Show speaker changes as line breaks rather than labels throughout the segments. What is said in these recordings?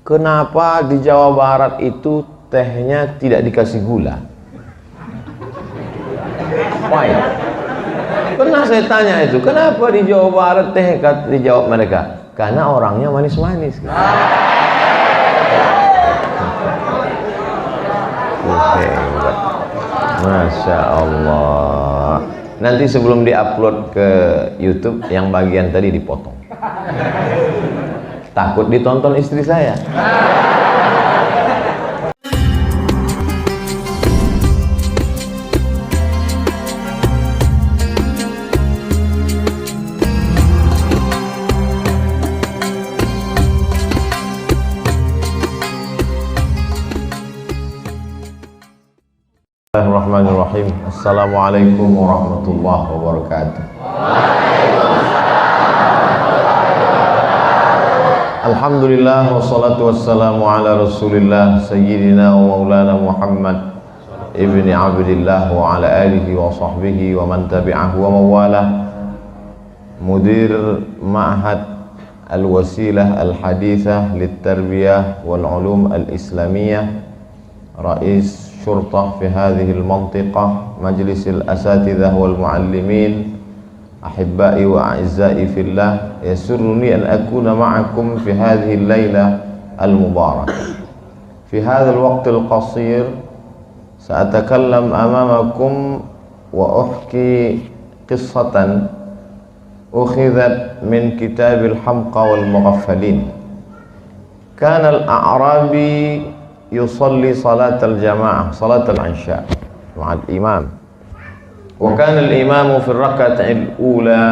kenapa di Jawa Barat itu tehnya tidak dikasih gula? Why? Pernah saya tanya itu, kenapa di Jawa Barat teh? Dijawab mereka, karena orangnya manis-manis. Hebat. Masya Allah. Nanti sebelum diupload ke YouTube, yang bagian tadi dipotong. Takut ditonton istri saya. Bismillahirrahmanirrahim. Assalamualaikum warahmatullahi wabarakatuh. Alhamdulillah wassalatu wassalamu ala Rasulillah sayyidina wa maulana Muhammad ibni Abdillah wa ala alihi wa sahbihi wa man tabi'ahu wa mawalah. Mudir Ma'had Al-Wasilah Al-Hadithah Lit-Tarbiyah wal-Ulum Al-Islamiyah, Rais Syurtah fi hadhihi al-mantiqah, Majlis al-Asatidzah wal-Muallimin, Ahibbai wa a'izza'i fillah, yasurruni an akuna ma'akum fi hadhihi al-laylah al-mubarakah. Fi hadha al-waqt al-qasir sa'atakallam amamakum wa uhki qissatan ukhidhat min kitab al-hamqa wal-mughaffalin. Kana al-a'rabi يصلي صلاة الجماعة صلاة العشاء مع الإمام، وكان الإمام في الركعة الأولى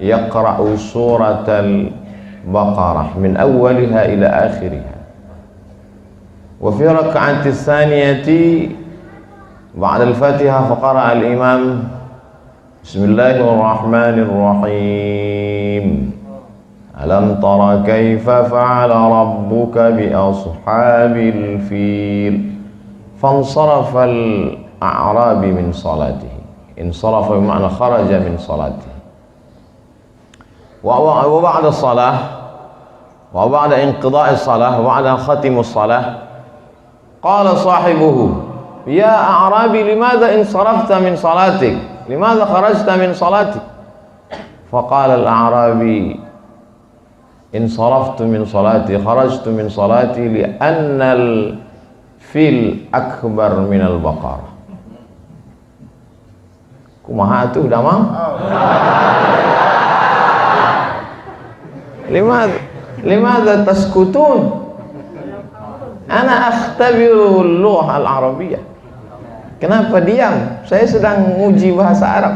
يقرأ سورة البقرة من أولها إلى آخرها، وفي الركعة الثانية بعد الفاتحة فقرأ الإمام بسم الله الرحمن الرحيم ألم تر كيف فعل ربك بأصحاب الفيل، فانصرف الأعرابي من صلاته، انصرف بمعنى خرج من صلاته. وبعد الصلاة وبعد انقضاء الصلاة وبعد ختم الصلاة قال صاحبه يا أعرابي لماذا انصرفت من صلاتك، لماذا خرجت من صلاتك؟ فقال الأعرابي انصرفت من صلاتي خرجت من صلاتي لأن الفيل أكبر من البقرة. Kumaha tuh damang? Limadha taskutun? Ana akhtabiru al-lughah al-arabiyyah. Kenapa diam? Saya sedang menguji bahasa Arab.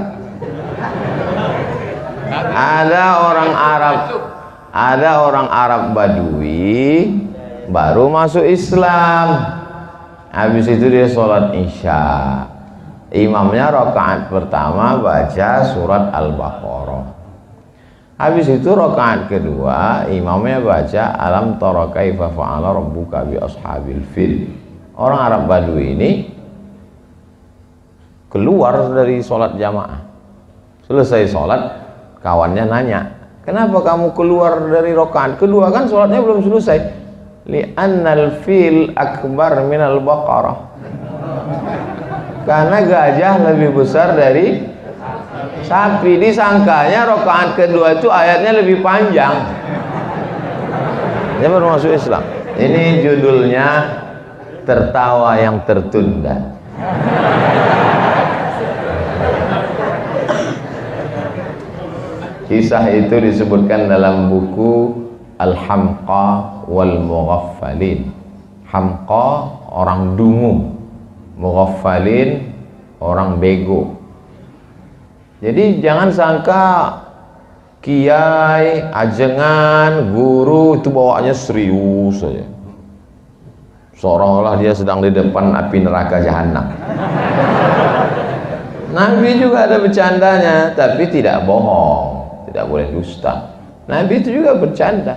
Ada orang Arab Badui baru masuk Islam. Habis itu dia sholat Isya. Imamnya rakaat pertama baca surat Al-Baqarah. Habis itu rakaat kedua imamnya baca alam tara kaifa fa'ala rabbuka bi ashabil fil. Orang Arab Badui ini keluar dari sholat jamaah. Selesai sholat, kawannya nanya, kenapa kamu keluar dari rakaat kedua, kan sholatnya belum selesai? Li'annal fil akbar minal baqarah. Karena gajah lebih besar dari sapi. Disangkanya rakaat kedua itu ayatnya lebih panjang. Dia baru masuk Islam. Ini judulnya tertawa yang tertunda. Kisah itu disebutkan dalam buku Al-Hamqa wal-Mughaffalin. Hamqa orang dungu, Mughaffalin orang bego. Jadi jangan sangka kiai, ajengan, guru itu bawaannya serius saja, seolah-olah dia sedang di depan api neraka jahanam. Nabi juga ada bercandanya, tapi tidak bohong. Tidak boleh dusta. Nabi itu juga bercanda.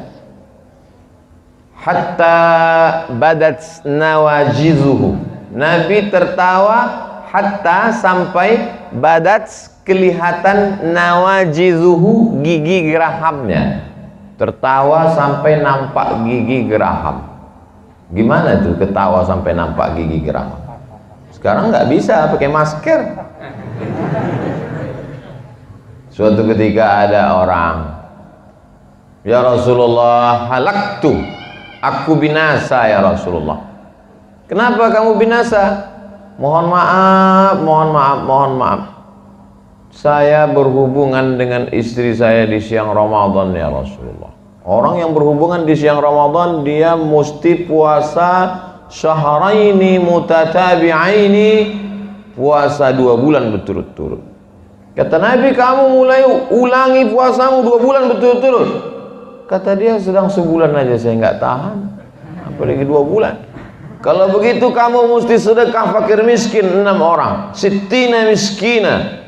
Hatta badat nawajizuhu. Nabi tertawa hatta sampai badat kelihatan nawajizuhu, gigi gerahamnya. Tertawa sampai nampak gigi geraham. Gimana tuh ketawa sampai nampak gigi geram? Sekarang nggak bisa pakai masker. Suatu ketika ada orang, ya Rasulullah, halaktu, aku binasa ya Rasulullah. Kenapa kamu binasa? Mohon maaf, mohon maaf, mohon maaf. Saya berhubungan dengan istri saya di siang Ramadan ya Rasulullah. Orang yang berhubungan di siang Ramadan, dia mesti puasa syahraini mutatabi'aini, puasa 2 bulan berturut-turut. Kata Nabi, kamu mulai ulangi puasamu 2 bulan berturut-turut. Kata dia, sedang sebulan aja saya nggak tahan, apalagi 2 bulan. Kalau begitu kamu mesti sedekah fakir miskin 6 orang, sittina miskina.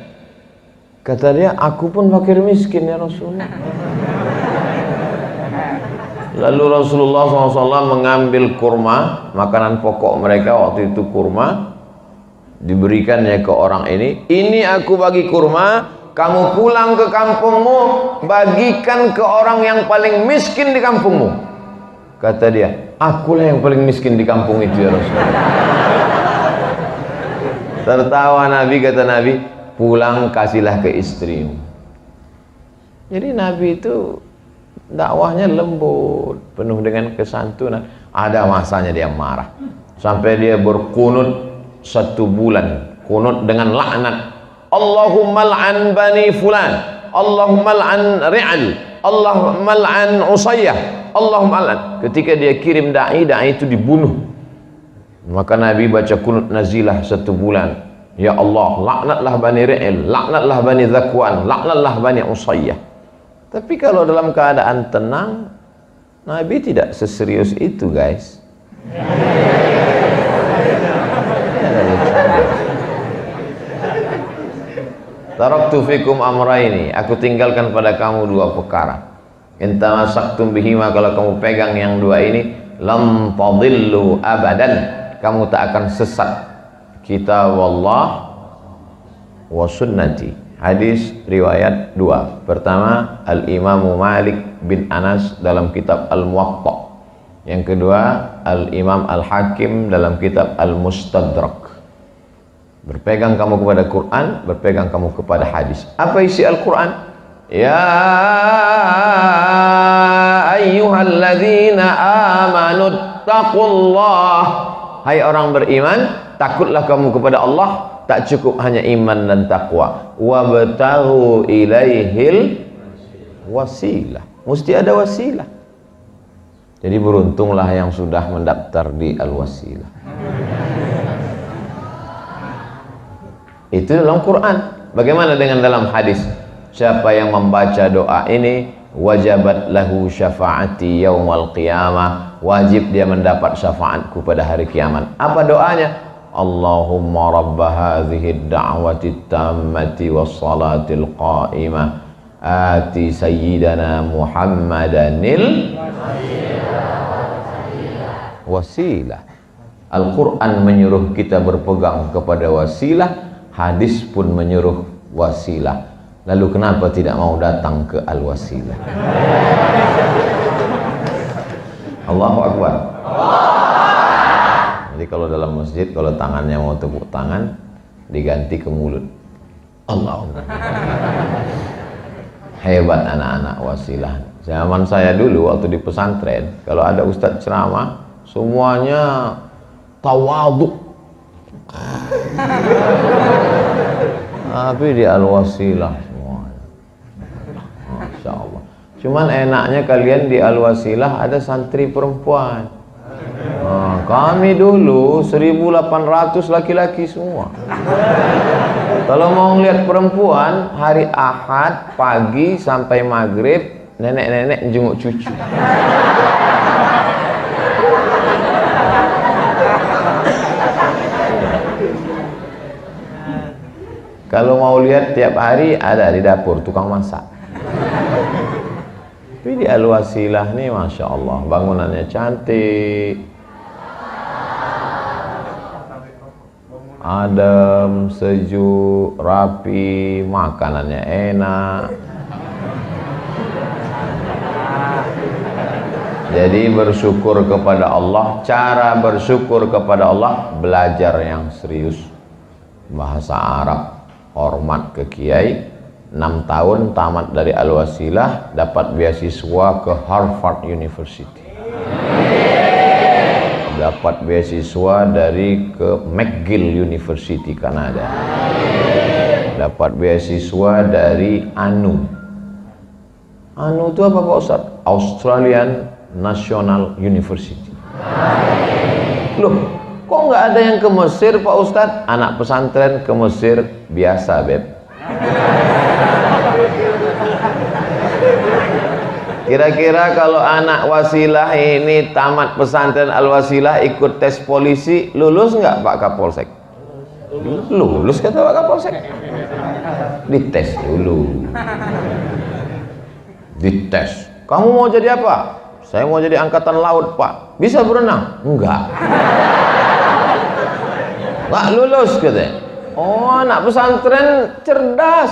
Kata dia, aku pun fakir miskin ya Rasulullah. Lalu Rasulullah SAW mengambil kurma, makanan pokok mereka waktu itu kurma, diberikannya ke orang ini. Ini aku bagi kurma, kamu pulang ke kampungmu, bagikan ke orang yang paling miskin di kampungmu. Kata dia, akulah yang paling miskin di kampung itu ya Rasulullah. Tertawa Nabi, kata Nabi, pulang kasihlah ke istrimu. Jadi Nabi itu dakwahnya lembut, penuh dengan kesantunan. Ada masanya dia marah, sampai dia berkunut 1 bulan, kunut dengan laknat. Allahumma al'an bani fulan, Allahumma al'an ri'al, Allahumma al'an usayyah, Allahumma al'an. Ketika dia kirim da'i itu dibunuh. Maka Nabi baca kunut nazilah 1 bulan. Ya Allah, laknatlah bani ri'al, laknatlah bani zakwan, laknatlah bani usayyah. Tapi kalau dalam keadaan tenang, Nabi tidak seserius itu, guys. Taraktu fikum amraini, aku tinggalkan pada kamu 2 perkara. In tamassaktum bihima, kalau kamu pegang yang 2 ini, lam tadillu abadan, kamu tak akan sesat. Kitab Allah wa sunnati. Hadis riwayat 2. Pertama, Al-Imam Malik bin Anas dalam kitab Al-Muwatta. Yang kedua, Al-Imam Al-Hakim dalam kitab Al-Mustadrak. Berpegang kamu kepada Quran, berpegang kamu kepada hadis. Apa isi Al-Quran? Ya ayyuhalladzina amanu taqullah. Hai orang beriman, takutlah kamu kepada Allah. Tak cukup hanya iman dan takwa. Wabtaghu ilaihil wasilah. Mesti ada wasilah. Jadi beruntunglah yang sudah mendaftar di Al-Wasilah. Itu dalam Quran. Bagaimana dengan dalam hadis? Siapa yang membaca doa ini, wajabat lahu syafaati yaumal qiyamah, wajib dia mendapat syafaatku pada hari kiamat. Apa doanya? Allahumma rabba hadhihi ad-da'wati tammati was-salatil qa'imah ati sayyidana Muhammadanil wasilah. Al-Quran menyuruh kita berpegang kepada wasilah, hadis pun menyuruh wasilah. Lalu kenapa tidak mau datang ke Al-Wasilah? Allahu Akbar. Jadi kalau dalam masjid, kalau tangannya mau tepuk tangan, diganti ke mulut. Allahu Akbar. Hebat anak-anak wasilah. Zaman saya dulu waktu di pesantren, kalau ada ustadz ceramah, semuanya tawadhu. Tapi di Al-Wasilah semuanya. Masya Allah. Cuman enaknya kalian di Al-Wasilah ada santri perempuan. Kami dulu 1.800 laki-laki semua. Kalau mau ngeliat perempuan, hari Ahad pagi sampai maghrib, nenek-nenek jenguk cucu. Kalau mau lihat tiap hari ada di dapur tukang masak. Tapi di Al-Wasilah nih, Masya Allah, bangunannya cantik, adem, sejuk, rapi, makanannya enak. Jadi bersyukur kepada Allah, cara bersyukur kepada Allah, belajar yang serius bahasa Arab, hormat ke kiai, 6 tahun tamat dari Al-Wasilah, dapat beasiswa ke Harvard University, dapat beasiswa dari ke McGill University Kanada, dapat beasiswa dari ANU itu apa Pak Ustaz? Australian National University. Loh, kok nggak ada yang ke Mesir Pak Ustadz? Anak pesantren ke Mesir biasa, Beb. Kira-kira kalau anak Wasilah ini tamat pesantren Al-Wasilah ikut tes polisi, lulus nggak Pak Kapolsek? Lulus kata Pak Kapolsek. Dites dulu. Dites. Kamu mau jadi apa? Saya mau jadi angkatan laut Pak. Bisa berenang? Enggak. Nggak lulus katanya. Oh, anak pesantren cerdas.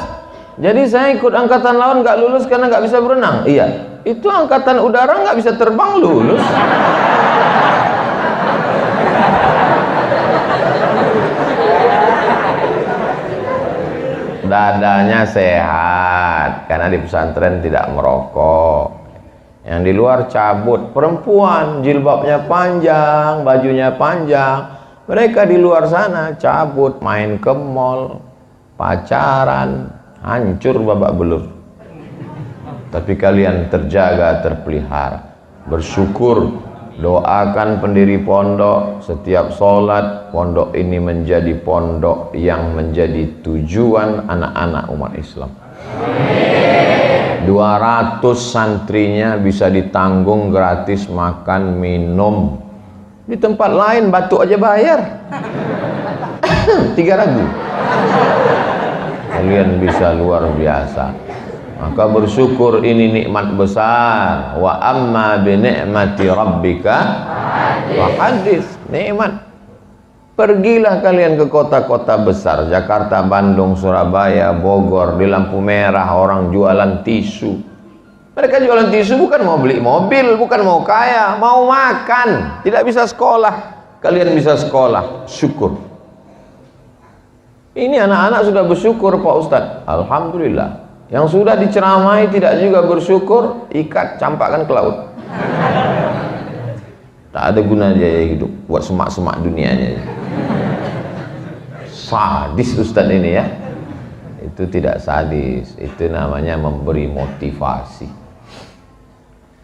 Jadi saya ikut angkatan laut nggak lulus karena nggak bisa berenang. Iya. Itu angkatan udara nggak bisa terbang lulus. Dadanya sehat karena di pesantren tidak merokok. Yang di luar cabut, perempuan jilbabnya panjang, bajunya panjang. Mereka di luar sana cabut, main ke mall, pacaran, hancur babak belur. Tapi kalian terjaga, terpelihara. Bersyukur, doakan pendiri pondok, setiap sholat pondok ini menjadi pondok yang menjadi tujuan anak-anak umat Islam. 200 santrinya bisa ditanggung gratis makan minum. Di tempat lain batuk aja bayar 3.000. Kalian bisa luar biasa. Maka bersyukur, ini nikmat besar. Wa amma bi ni'mati rabbika wa hadits. Nikmat. Pergilah kalian ke kota-kota besar, Jakarta, Bandung, Surabaya, Bogor, di lampu merah orang jualan tisu. Mereka jualan tisu bukan mau beli mobil, bukan mau kaya, mau makan. Tidak bisa sekolah. Kalian bisa sekolah, syukur. Ini anak-anak sudah bersyukur Pak Ustadz. Alhamdulillah. Yang sudah diceramai tidak juga bersyukur, ikat, campakkan ke laut. Tak ada guna dia hidup, buat semak-semak dunianya. Sadis Ustadz ini ya. Itu tidak sadis, itu namanya memberi motivasi.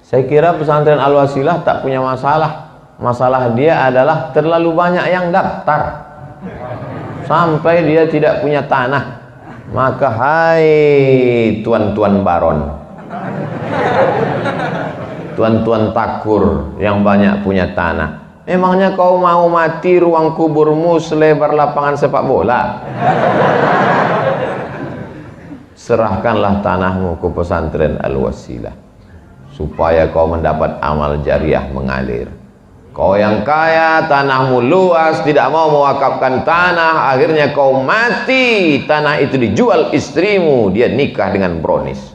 Saya kira pesantren Al-Wasilah tak punya masalah. Masalah dia adalah terlalu banyak yang daftar sampai dia tidak punya tanah. Maka hai tuan-tuan baron, tuan-tuan takur yang banyak punya tanah, memangnya kau mau mati ruang kuburmu selebar lapangan sepak bola? Serahkanlah tanahmu ke pesantren Al-Wasilah supaya kau mendapat amal jariah mengalir. Kau yang kaya, tanahmu luas, tidak mau mewakafkan tanah, akhirnya kau mati, tanah itu dijual istrimu, dia nikah dengan brownies.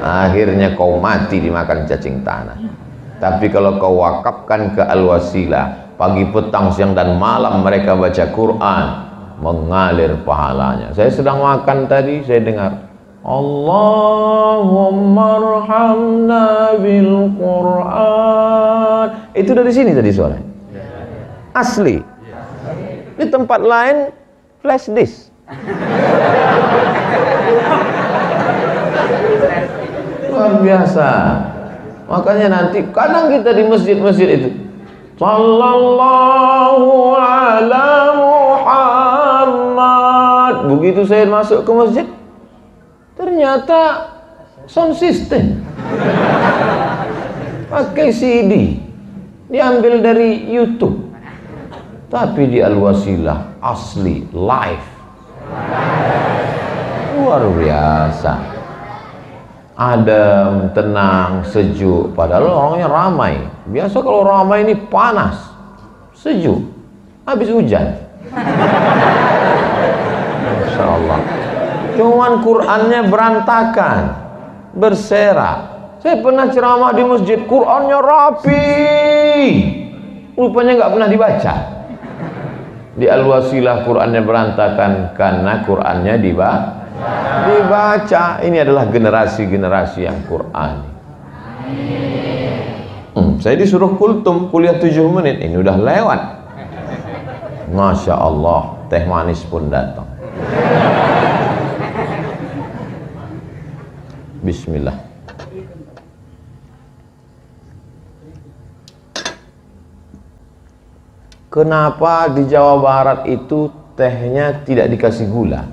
Akhirnya kau mati dimakan cacing tanah. Tapi kalau kau wakafkan ke Al-Wasilah, pagi, petang, siang dan malam mereka baca Quran, mengalir pahalanya. Saya sedang makan tadi, saya dengar Allahumma arhamna bil Quran. Itu dari sini tadi suara. Asli. Di tempat lain flash disk. Luar biasa. Makanya nanti kadang kita di masjid-masjid itu sallallahu ala Muhammad. Begitu saya masuk ke masjid, ternyata sound system pakai CD diambil dari YouTube, tapi di Al-Wasilah asli live, luar biasa, adem, tenang, sejuk. Padahal orangnya ramai. Biasa kalau ramai ini panas, sejuk, habis hujan. Masya Allah. Cuman Qurannya berantakan. berserak. Saya pernah ceramah di masjid, Qur'annya rapi, rupanya nggak pernah dibaca. Di Al-Wasilah Qur'annya berantakan karena Qur'annya dibaca. Ini adalah generasi-generasi yang Qur'ani. Saya disuruh kultum, kuliah 7 menit, ini udah lewat. Masya Allah, teh manis pun datang. Bismillah. Kenapa di Jawa Barat itu tehnya tidak dikasih gula?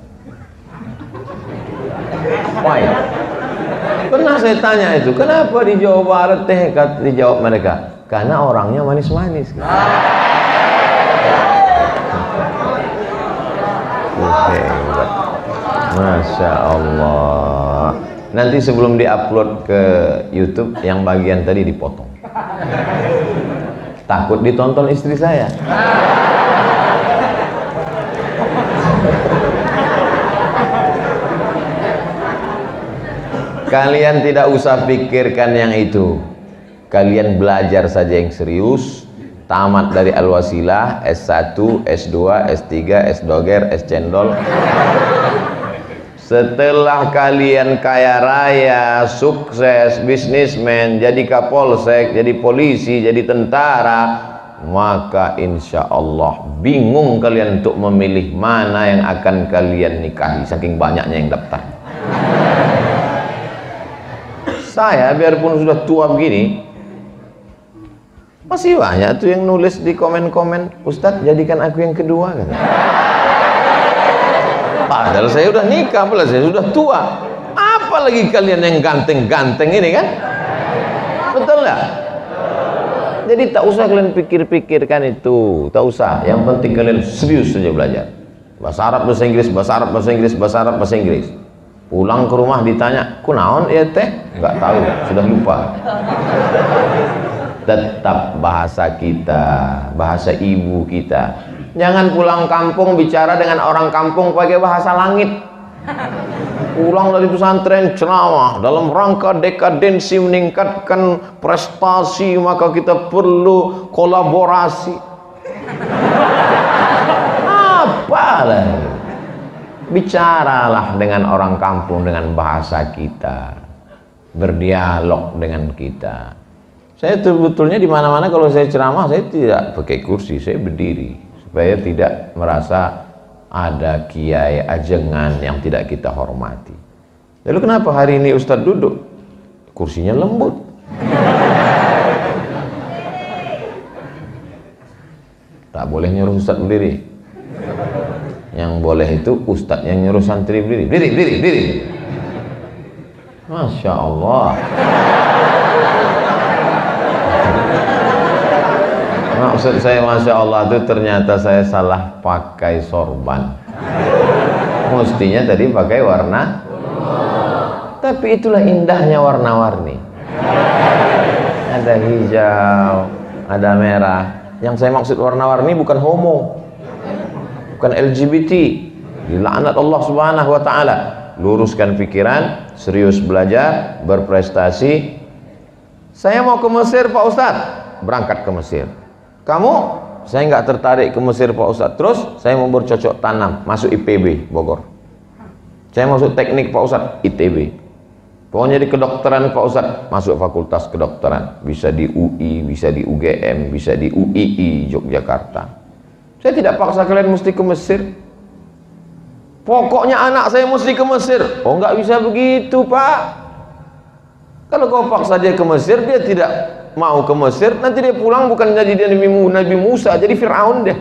Why? Pernah saya tanya itu, kenapa di Jawa Barat teh? Dijawab mereka, karena orangnya manis-manis. Masya Allah. Nanti sebelum diupload ke YouTube, yang bagian tadi dipotong. Takut ditonton istri saya. Kalian tidak usah pikirkan yang itu. Kalian belajar saja yang serius. Tamat dari Al-Wasilah, S1, S2, S3, S-Doger, S-Cendol. Setelah kalian kaya raya, sukses, bisnismen, jadi kapolsek, jadi polisi, jadi tentara, maka insya Allah bingung kalian untuk memilih mana yang akan kalian nikahi, saking banyaknya yang daftar. Saya biarpun sudah tua begini, masih banyak tuh yang nulis di komen-komen, Ustadz jadikan aku yang kedua, kan? Padahal saya udah nikah, padahal saya sudah tua. Apalagi kalian yang ganteng-ganteng ini, kan? Betul nggak? Jadi tak usah kalian pikir-pikirkan itu, tak usah. Yang penting kalian serius saja belajar. Bahasa Arab, bahasa Inggris, bahasa Arab, bahasa Inggris, bahasa Arab, bahasa Inggris. Pulang ke rumah ditanya, kunaon ya teh? Nggak tahu, sudah lupa. Tetap bahasa kita, bahasa ibu kita. Jangan pulang kampung bicara dengan orang kampung pakai bahasa langit. Pulang dari pesantren ceramah dalam rangka dekadensi meningkatkan prestasi, maka kita perlu kolaborasi. Apalah? Bicaralah dengan orang kampung dengan bahasa kita. Berdialog dengan kita. Saya sebetulnya di mana-mana kalau saya ceramah saya tidak pakai kursi, saya berdiri. Supaya tidak merasa ada kiai ajengan yang tidak kita hormati. Lalu kenapa hari ini Ustadz duduk? Kursinya lembut. Tak boleh nyuruh Ustadz berdiri. Yang boleh itu Ustadz yang nyuruh santri berdiri. Berdiri. Masya Allah. Maksud saya Masya Allah itu ternyata saya salah pakai sorban. Mestinya tadi pakai warna, tapi itulah indahnya warna-warni. Ada hijau, ada merah. Yang saya maksud warna-warni bukan homo, bukan LGBT. Dilaknat Allah Subhanahu wa Ta'ala. Luruskan pikiran, serius belajar, berprestasi. Saya mau ke Mesir Pak Ustadz, berangkat ke Mesir. Kamu, saya nggak tertarik ke Mesir Pak Ustadz. Terus saya mau bercocok tanam, masuk IPB Bogor. Saya masuk teknik Pak Ustadz, ITB. Pokoknya di kedokteran Pak Ustadz, masuk fakultas kedokteran. Bisa di UI, bisa di UGM, bisa di UII Yogyakarta. Saya tidak paksa kalian mesti ke Mesir. Pokoknya anak saya mesti ke Mesir. Oh nggak bisa begitu Pak. Kalau kau paksa dia ke Mesir, dia tidak mau ke Mesir, nanti dia pulang bukan jadi dia Nabi Musa, jadi Fir'aun deh.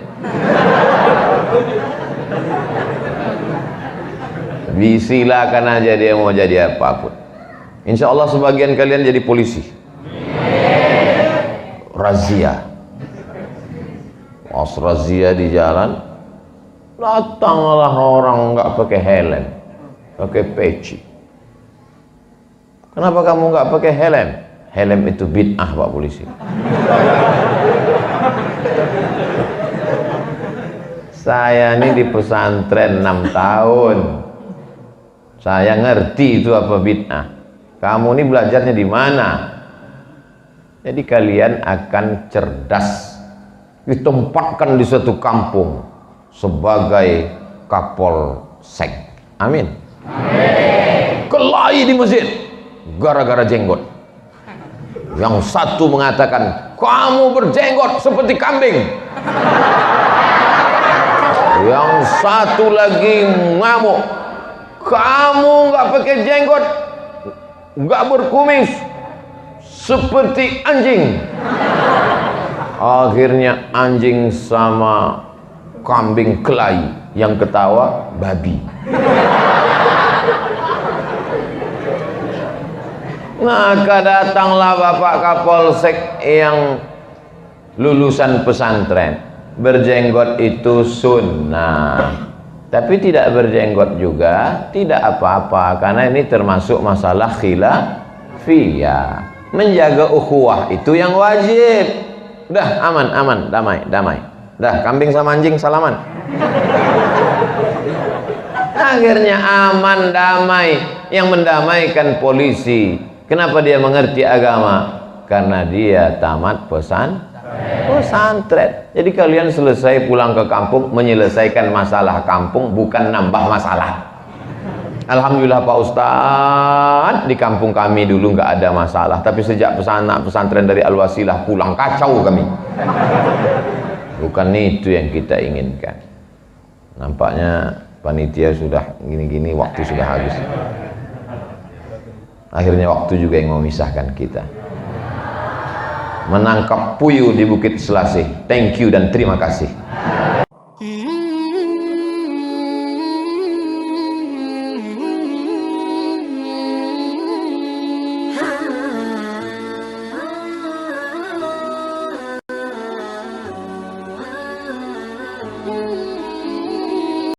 Silakan aja dia mau jadi apapun. Insya Allah sebagian kalian jadi polisi. Razia. Pas razia di jalan, datanglah orang nggak pakai helm, pakai peci. Kenapa kamu nggak pakai helm? Helm itu bid'ah Pak Polisi. Saya ini di pesantren 6 tahun. Saya ngerti itu apa bid'ah. Kamu ini belajarnya di mana? Jadi kalian akan cerdas, ditempatkan di suatu kampung sebagai kapolsek. Amin. Amin. Kelahi di masjid gara-gara jenggot. Yang satu mengatakan, kamu berjenggot seperti kambing. Yang satu lagi ngamuk, kamu nggak pakai jenggot, nggak berkumis, seperti anjing. Akhirnya anjing sama kambing kelahi, yang ketawa babi. Maka datanglah Bapak Kapolsek yang lulusan pesantren. Berjenggot itu sunnah, tapi tidak berjenggot juga tidak apa-apa, karena ini termasuk masalah khilafiyah. Menjaga ukhuwah itu yang wajib. Udah aman, damai. Dah kambing sama anjing salaman. Akhirnya aman, damai. Yang mendamaikan polisi. Kenapa dia mengerti agama? Karena dia tamat pesantren. Jadi kalian selesai pulang ke kampung menyelesaikan masalah kampung, bukan nambah masalah. Alhamdulillah Pak Ustadz, di kampung kami dulu nggak ada masalah, tapi sejak pesantren dari Al-Wasilah pulang kacau kami. Bukan itu yang kita inginkan. Nampaknya panitia sudah gini-gini, waktu sudah habis. Akhirnya waktu juga yang memisahkan kita. Menangkap puyuh di Bukit Selasih. Thank you dan terima kasih.